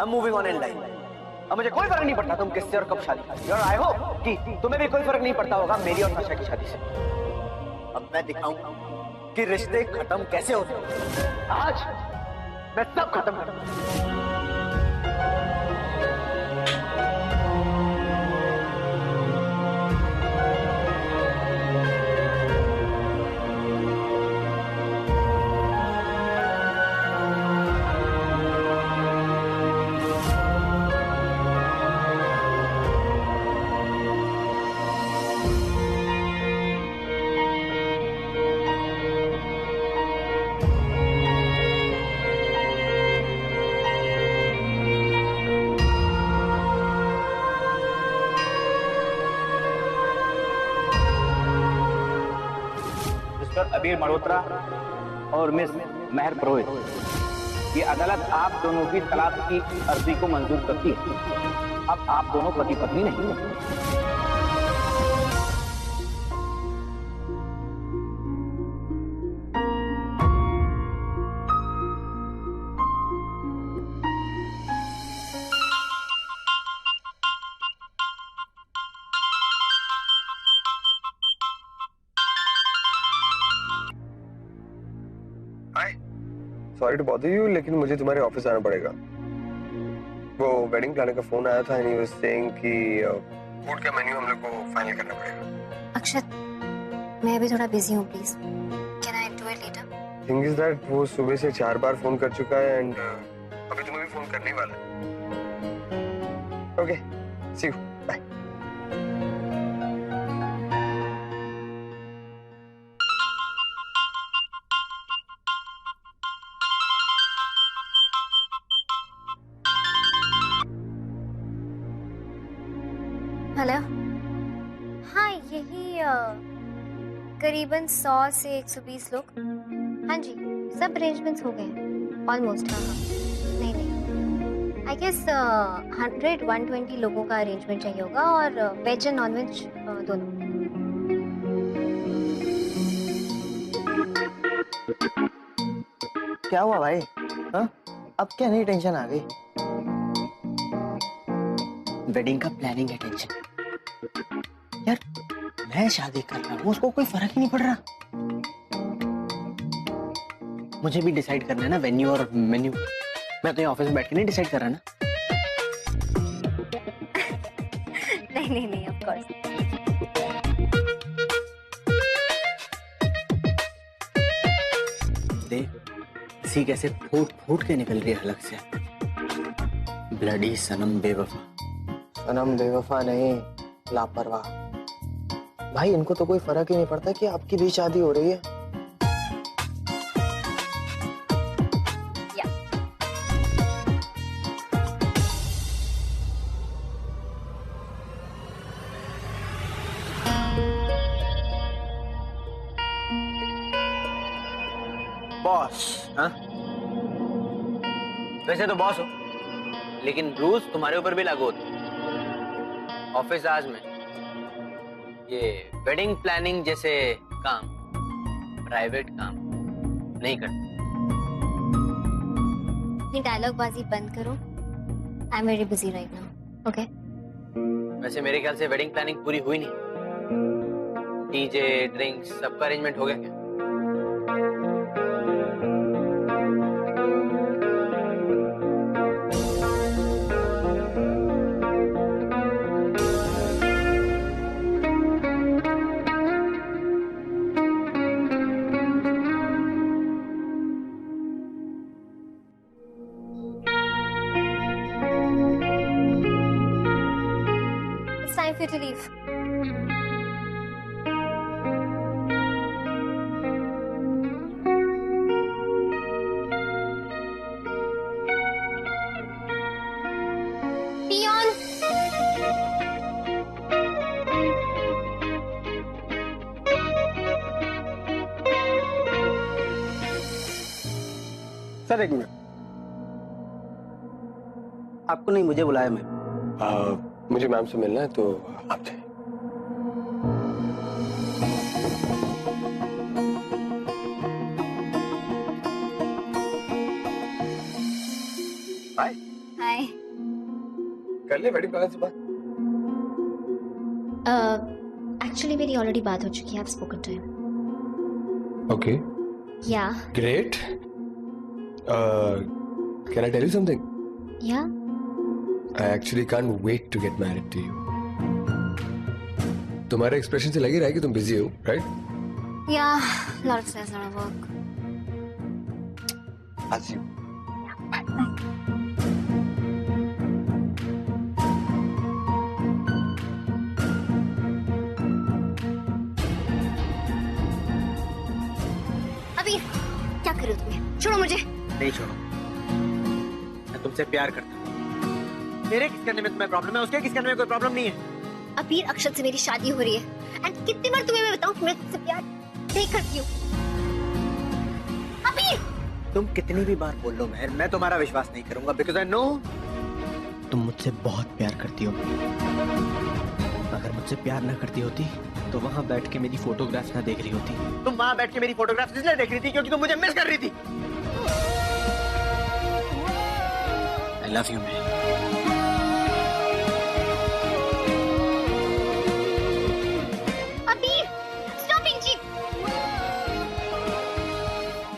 I'm moving on in life. अब मुझे कोई फर्क नहीं पड़ता तुम किससे और कब शादी करती हो, और आई होप कि तुम्हें भी कोई फर्क नहीं पड़ता होगा मेरी और साशा की शादी से। अब मैं दिखाऊंगा कि रिश्ते खत्म कैसे होते हैं। आज मैं सब खत्म करूंगा। अबीर मल्होत्रा और मिस मेहर पुरोहित, ये अदालत आप दोनों की तलाक की अर्जी को मंजूर करती है। अब आप दोनों पति पत्नी नहीं हैं। सॉरी टू बॉदर यू, लेकिन मुझे तुम्हारे ऑफिस आना पड़ेगा। वो वेडिंग प्लानर का फोन आया था एंड ही वाज सेइंग कि फूड का मेन्यू हम लोग को फाइनल करना पड़ेगा। अक्षत, मैं अभी थोड़ा बिजी हूँ, please can I do it later? Thing is that वो सुबह से 4 बार फोन कर चुका है एंड अभी तुम्हें भी फोन करने वाला है। Okay, see you, bye. Hello, हाँ यही करीबन 100 से 120 लोग। हाँ जी, सब अरेंजमेंट्स हो गए हैं ऑलमोस्ट। हाँ नहीं नहीं, आई गेस 100-120 लोगों का अरेंजमेंट चाहिए होगा, और वेज एंड नॉन वेज दोनों। क्या हुआ भाई? हाँ, अब क्या नई टेंशन आ गई? वेडिंग का प्लानिंग है टेंशन। यार मैं शादी कर रहा हूँ, उसको कोई फर्क ही नहीं पड़ रहा। मुझे भी डिसाइड करना है ना वेन्यू और मेन्यू। मैं तो यहाँ ऑफिस में बैठ के नहीं डिसाइड कर रहा ना। नहीं नहीं नहीं, ऑफ कोर्स। देख सी कैसे फूट फूट के निकल रही है हलक से। ब्लडी सनम बेवफा। सनम बेवफा नहीं, लापरवाह। भाई इनको तो कोई फर्क ही नहीं पड़ता कि आपकी भी शादी हो रही है। बॉस, हाँ? वैसे तो बॉस हो, लेकिन रूल्स तुम्हारे ऊपर भी लागू होते हैं। ऑफिस आज में ये वेडिंग प्लानिंग जैसे काम, प्राइवेट काम नहीं करते। ये डायलॉग बाजी बंद करो। I am very busy right now, okay? वैसे मेरे ख्याल से वेडिंग प्लानिंग पूरी हुई नहीं। डीजे, ड्रिंक्स, सबका अरेंजमेंट हो गया क्या? Time for you to leave. Peon. Sir एक मिनट, आपको नहीं मुझे बुलाया मैं। मुझे मैम से मिलना है तो आप जाइए। हाय। हाय। कर ले वेडिंग प्लानर से बात। एक्चुअली मेरी ऑलरेडी बात हो चुकी है। I've spoken to him. Okay. Yeah. Great. Can I tell you something? Yeah. I actually can't wait to get married to you. तुम्हारे एक्सप्रेशन से लग ही रहा है कि तुम बिजी हो, right? Yeah. Lot of stress, lot of work. As you. अभी क्या कर रहे हो तुम्हें? छोड़ो मुझे। नहीं छोड़ो, मैं तुमसे प्यार करता हूँ। मेरे किस करने में तुम्हें प्रॉब्लम है, उसके किस करने में कोई प्रॉब्लम नहीं है। अबीर, अक्षत से मेरी शादी हो रही है एंड कितनी बार तुम्हें मैं बताऊं कि मैं तुमसे प्यार नहीं करती हूँ। अबीर, तुम कितनी भी बार बोल लो महर, मैं तुम्हारा विश्वास नहीं करूंगा बिकॉज आई नो तुम मुझसे बहुत प्यार करती हो। अगर मुझसे प्यार ना करती होती तो वहां बैठ के मेरी फोटोग्राफ्स ना देख रही होती। तुम वहां बैठ के मेरी फोटोग्राफ्स इसलिए देख रही थी क्योंकि तुम मुझे मिस कर रही थी। आई लव यू महर। अबीर, stop इंची।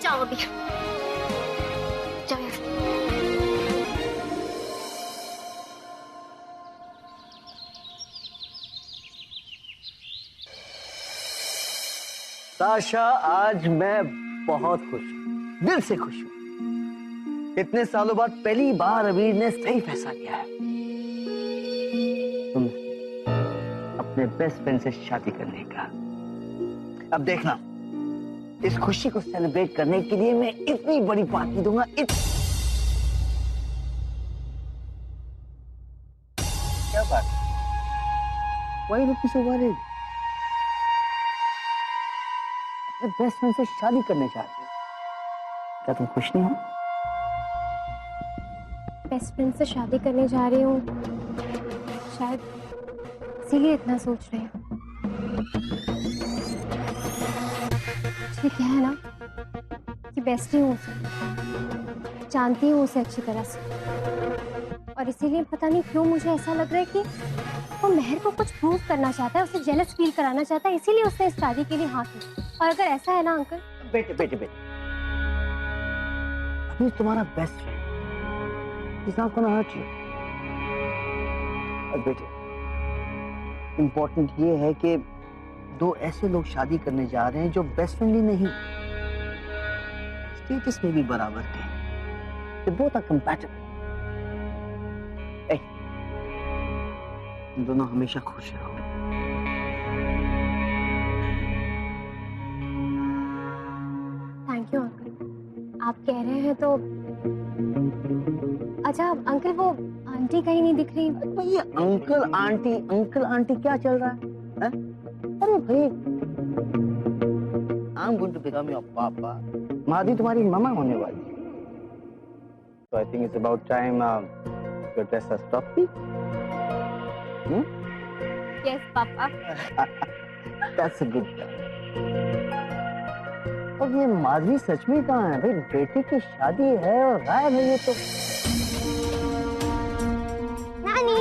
जाओ अबीर, जाओ यार। साशा, आज मैं बहुत खुश हूँ, दिल से खुश हूँ। इतने सालों बाद पहली बार अबीर ने सही फैसला लिया है तुम अपने बेस्ट फ्रेंड से शादी करने का। अब देखना, इस खुशी को सेलिब्रेट करने के लिए मैं इतनी बड़ी पार्टी दूंगा। क्या बात? Why you looking so worried? अपने बेस्ट फ्रेंड से शादी करने चाहते हो, क्या तुम खुश नहीं हो? बेस्ट फ्रेंड से शादी करने जा रही हूँ, शायद इसीलिए इतना सोच रहे हो। मुझे क्या है ना कि बेस्टी हूँ उसे, जानती हूँ उसे अच्छी तरह से, और इसीलिए पता नहीं क्यों मुझे ऐसा लग रहा है कि वो महर को कुछ प्रूव करना चाहता है, उसे जेलस फील कराना चाहता है, इसीलिए उसने इस शादी के लिए हाँ की। और अगर ऐसा है ना अंकल। बेटे बेटे बेटे, अभी तुम्हारा best friend is not gonna hurt you. और बेटे, इम्पोर्टेंट ये है कि दो ऐसे लोग शादी करने जा रहे हैं जो बेस्ट फ्रेंडली नहीं, स्टेटस में भी बराबर के, दे बोथ आर कंपैटिबल। तुम दोनों हमेशा खुश रहो। थैंक यू अंकल, आप कह रहे हैं तो। अच्छा अंकल, वो आंटी कहीं नहीं दिख रही। ये अंकल आंटी क्या चल रहा है? अरे भाई, I'm going to become your papa. मादी तुम्हारी मामा होने वाली है। So I think it's about time your dress has stopped me. Yes papa. That's a good job. और ये मादी सच में कहाँ है भाई? बेटी की शादी है और गायब है ये तो। नानी।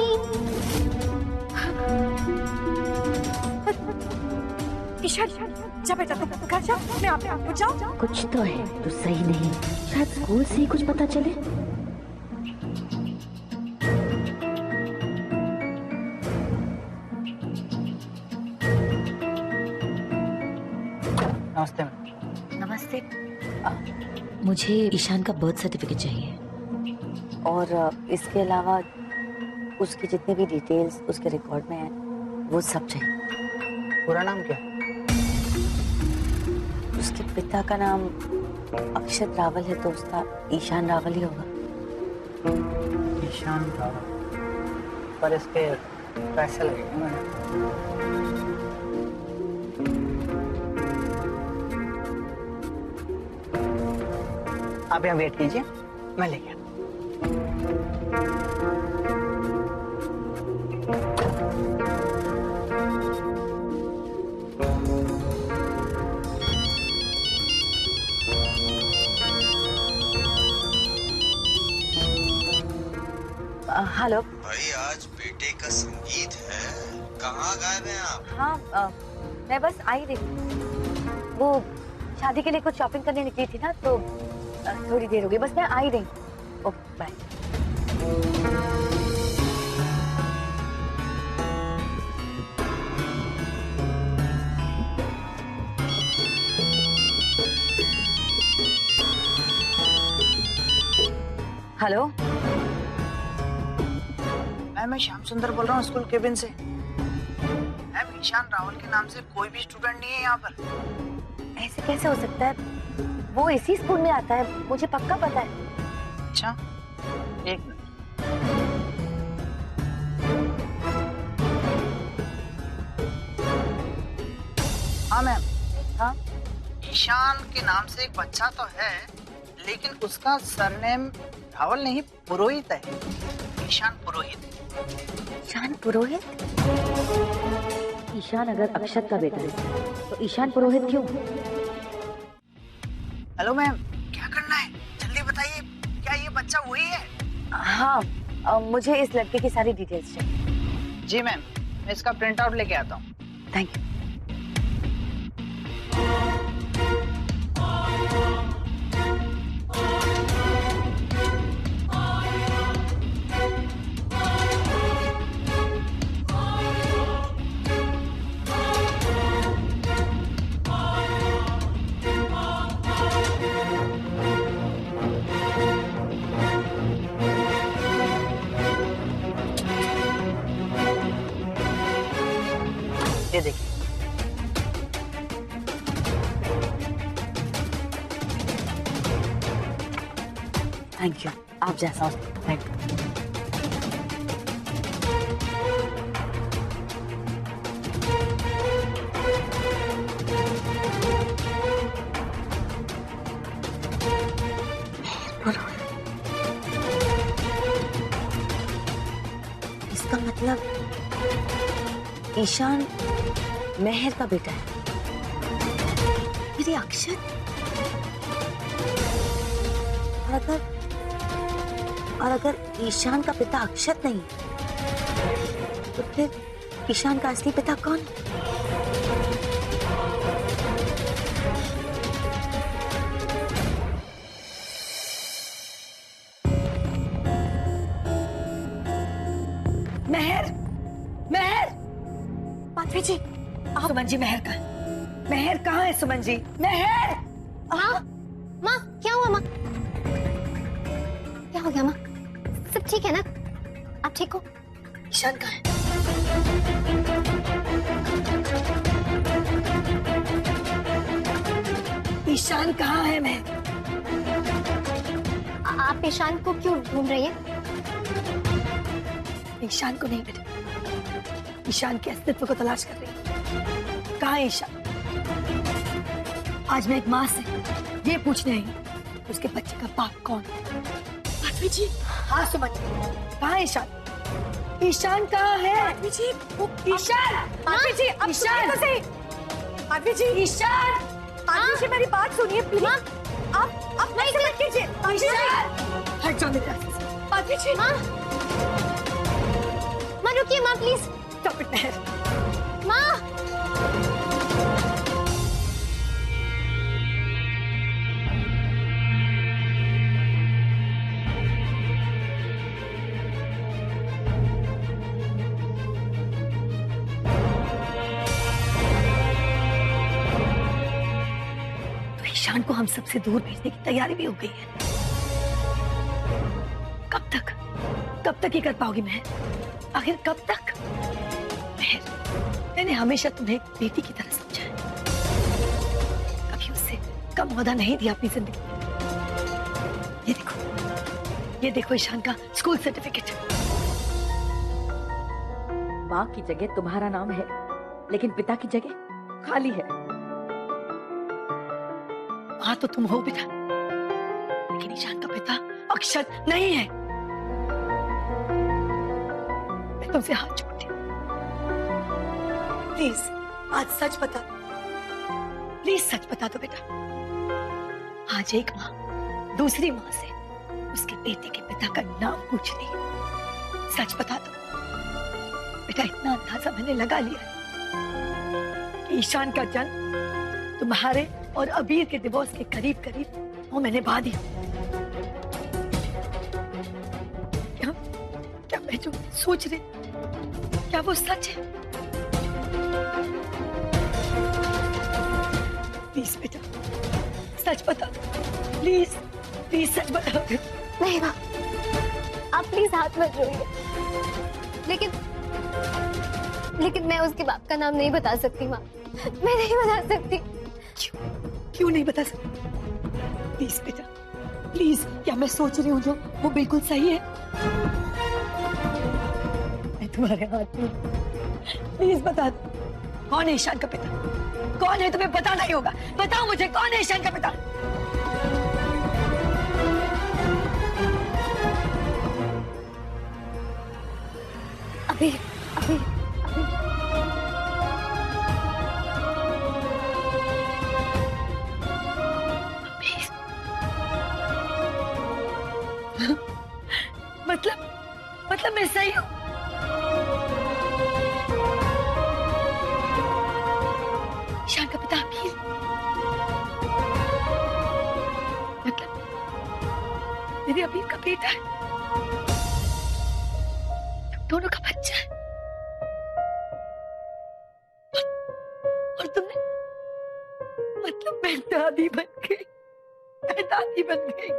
ईशा, जा बेटा, तुम घर जा, मैं आपको जाओ। कुछ तो है तो सही नहीं, शायद स्कूल से ही कुछ पता चले। नमस्ते। नमस्ते। मुझे ईशान का बर्थ सर्टिफिकेट चाहिए, और इसके अलावा उसकी जितनी भी डिटेल्स उसके रिकॉर्ड में है वो सब चाहिए। पूरा नाम क्या है? उसके पिता का नाम अक्षत रावल है, तो उसका ईशान रावल ही होगा। ईशान रावल, पर इसके पैसे लगेंगे ना? आप यहाँ वेट कीजिए, मैं लेके आता हूँ। हेलो। भाई आज बेटे का संगीत है, कहाँ गायब हैं आप? हाँ मैं बस आई रही हूँ। वो शादी के लिए कुछ शॉपिंग करने निकली थी ना, तो थोड़ी देर हो गई, बस मैं आई रही हूँ। Okay bye. हेलो मैं श्याम सुंदर बोल रहा हूँ स्कूल केबिन से। मैम ईशान रावल के नाम से कोई भी स्टूडेंट नहीं है यहाँ पर। ऐसे कैसे हो सकता है? वो इसी स्कूल में आता है, मुझे पक्का पता है। अच्छा एक मिनट। हाँ मैम। हाँ ईशान के नाम से एक बच्चा तो है, लेकिन उसका सरनेम रावल नहीं पुरोहित है। ईशान पुरोहित। ईशान पुरोहित? ईशान अगर अक्षत का बेटा है तो ईशान पुरोहित क्यों? हेलो मैम, क्या करना है जल्दी बताइए, क्या ये बच्चा वही है? हाँ मुझे इस लड़के की सारी डिटेल्स चाहिए। जी मैम, मैं इसका प्रिंट आउट लेके आता हूँ। Thank you. ये देखिए। थैंक यू, आप जैसा हो। Thank you. इसका मतलब ईशान मेहर का बेटा है। मेरी अक्षत। और अगर ईशान का पिता अक्षत नहीं है, तो फिर ईशान का असली पिता कौन है? मेहर, मेहर, माधवी जी, सुमन जी मेहर कहाँ? मेहर कहाँ है सुमन जी? मेहर! माँ, माँ क्या हुआ माँ? क्या हो गया माँ? सब ठीक है ना? आप ठीक हो? ईशान कहाँ है? ईशान कहाँ है मेहर? आप ईशान को क्यों ढूंढ रही हैं? ईशान को नहीं बेटा, ईशान के अस्तित्व को तलाश कर रही हूँ। कहाँ है ईशान? आज मैं एक माँ से ये पूछने आई हूँ उसके बच्चे का बाप कौन है। माधवी जी। हाँ सुमन जी, कहाँ है ईशान? ईशान कहाँ है? माधवी जी, ईशान! माधवी जी, ईशान! माधवी जी, ईशान! माधवी जी मेरी बात सुनिए प्लीज। आप नहीं मत कीजिए। ईशान! हट जाओ मेरे रास्ते से। माधवी जी। माँ, माँ रुकिए माँ प्लीज। Stop it, मेहर। माँ, तो ईशान को हम सबसे दूर भेजने की तैयारी भी हो गई है। कब तक ये कर पाओगी मेहर? आखिर कब तक? मेहर, मैंने हमेशा तुम्हें एक बेटी की तरह समझा है, कभी उससे कम वादा नहीं दिया अपनी जिंदगी में। ये देखो ईशान का स्कूल सर्टिफिकेट। माँ की जगह तुम्हारा नाम है, लेकिन पिता की जगह खाली है। हाँ तो तुम हो बेटा, लेकिन ईशान का पिता अक्षत नहीं है। मैं तुमसे हाथ जोड़ती हूँ, प्लीज आज सच बता, प्लीज सच बता दो बेटा। आज एक माँ दूसरी माँ से उसके बेटे के पिता का नाम पूछ रही है। सच बता दो बेटा, इतना अंदाजा मैंने लगा लिया है कि ईशान का जन्म तुम्हारे और अबीर के डिवोर्स के करीब करीब वो मैंने बहा दिया। क्या मैं जो सोच रही, क्या वो सच है? प्लीज बेटा सच बता, प्लीज प्लीज सच बता। नहीं माँ, आप प्लीज हाथ मत जोड़िए। लेकिन मैं उसके बाप का नाम नहीं बता सकती माँ, मैं नहीं बता सकती। क्यों नहीं बता सकती? प्लीज बेटा प्लीज, क्या मैं सोच रही हूँ जो वो बिल्कुल सही है? मैं तुम्हारे हाथ में, प्लीज बता दो, कौन है ईशान का पिता? कौन है? तुम्हें बताना ही होगा, बताओ मुझे कौन है ईशान का पिता? अभी अभी अभी मतलब मैं सही हूँ? ईशान का पिता अबीर, मतलब मेरे अबीर का बेटा है, दोनों का बच्चा है। और तुमने, मतलब मैं दादी बन गई, मैं दादी बन गई।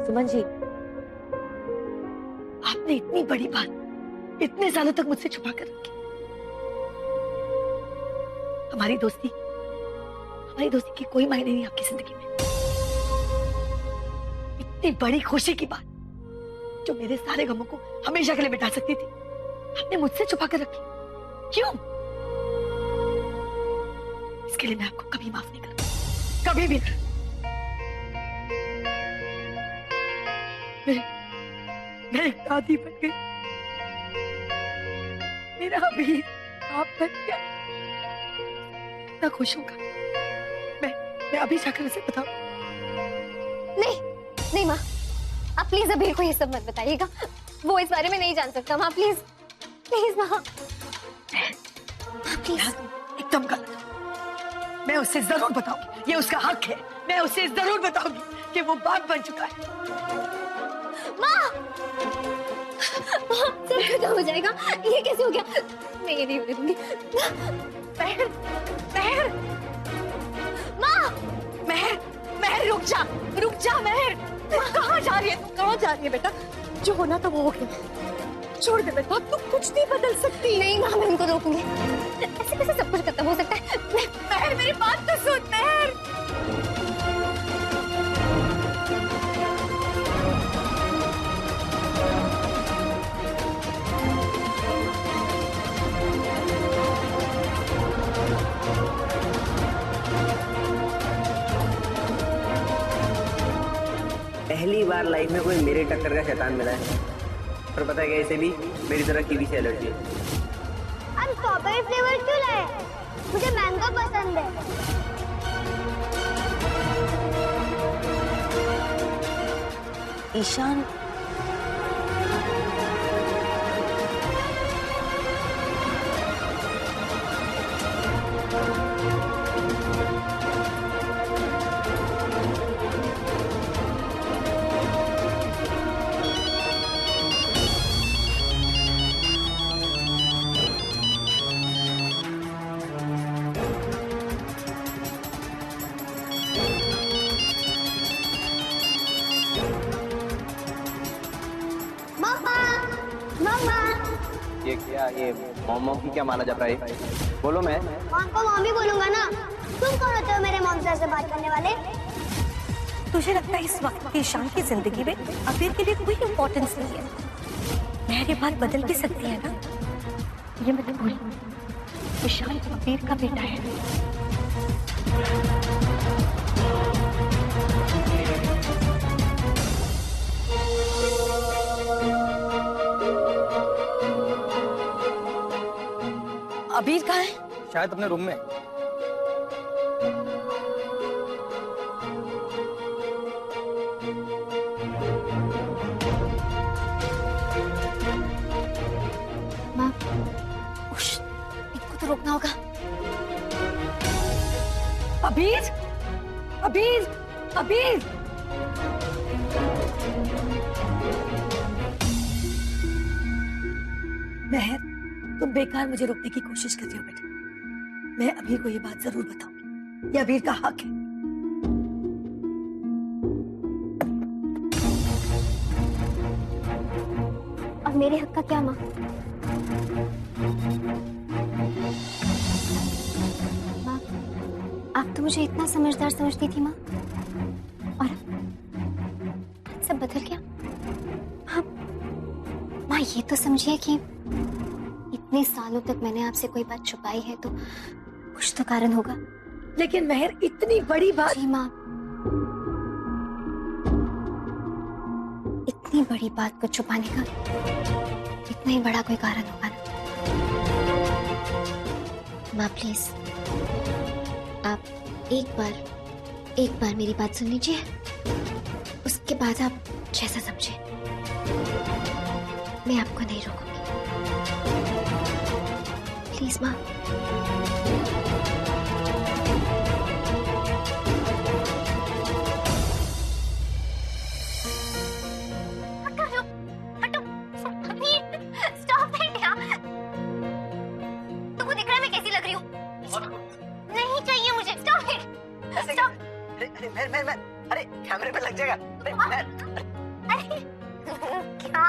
सुमन जी, आपने इतनी बड़ी बात इतने सालों तक मुझसे छुपा कर रखी। हमारी दोस्ती की कोई मायने नहीं आपकी जिंदगी में। इतनी बड़ी खुशी की बात जो मेरे सारे गमों को हमेशा के लिए मिटा सकती थी, आपने मुझसे छुपा कर रखी। क्यों? इसके लिए मैं आपको कभी माफ नहीं करूंगा, कभी भी नहीं। मैं एक दादी बन गई, मेरा अबीर आप बन गया। इतना खुश होगा मैं अभी जाकर उसे बताऊं। नहीं माँ, आप प्लीज अबीर को ये सब मत बताइएगा, वो इस बारे में नहीं जान सकता। माँ प्लीज प्लीज माँ प्लीज। एकदम गलत। मैं उसे जरूर बताऊंगी, ये उसका हक है। मैं उसे जरूर बताऊंगी कि वो बाप बन चुका है। माँ सब खत्म हो जाएगा। ये कैसे हो गया? मैं ये नहीं होने दूंगी। महर माँ, महर रुक जा महर। कहाँ जा रही है तू? कहाँ जा रही है बेटा? जो होना था वो हो गया, छोड़ दे बेटा, तू कुछ नहीं बदल सकती। नहीं माँ, मैं उनको रोकूंगी। ऐसे कैसे सब कुछ खत्म हो सकता है? महर मेरी बात तो सुन। महर पहली बार लाइफ में कोई मेरे टक्कर का शैतान मिला है। और पता है क्या, इसे भी मेरी तरह कीवी से एलर्जी है। हम स्ट्रॉबेरी फ्लेवर क्यों लाए? मुझे मैंगो पसंद है। ईशान, ये क्या, ये मॉम की क्या माना जाता है? बोलो। मैं मॉम को मॉमी बोलूंगा ना। तुम कौन होते हो मेरे मॉम से ऐसे बात करने वाले? तुझे लगता है इस वक्त ईशान की जिंदगी में अबीर के लिए कोई इम्पोर्टेंस नहीं है? मेरी बात बदल भी सकती है ना? ये मैं भूल, ईशान अबीर का बेटा है। अबीर कहाँ है? शायद अपने रूम में। अबीर, अबीर, अबीर। महर, तुम बेकार मुझे रोकने की कोशिश कर रही हो बेटा। मैं अबीर को ये बात जरूर बताऊंगी। ये अबीर का हक है। अब मेरे हक का क्या माँ? माँ, आप तो मुझे इतना समझदार समझती थी माँ, और सब बदल गया। हाँ माँ, ये तो समझिए कि इतने सालों तक मैंने आपसे कोई बात छुपाई है तो कुछ तो कारण होगा। लेकिन महर, इतनी बड़ी बात। जी माँ, इतनी बड़ी बात को छुपाने का इतना ही बड़ा कोई कारण होगा ना। माँ प्लीज, आप एक बार मेरी बात सुन लीजिए, उसके बाद आप जैसा समझे। मैं आपको नहीं रोकूंगी, प्लीज माँ। अरे कैमरे पे लग जाएगा। अरे क्या?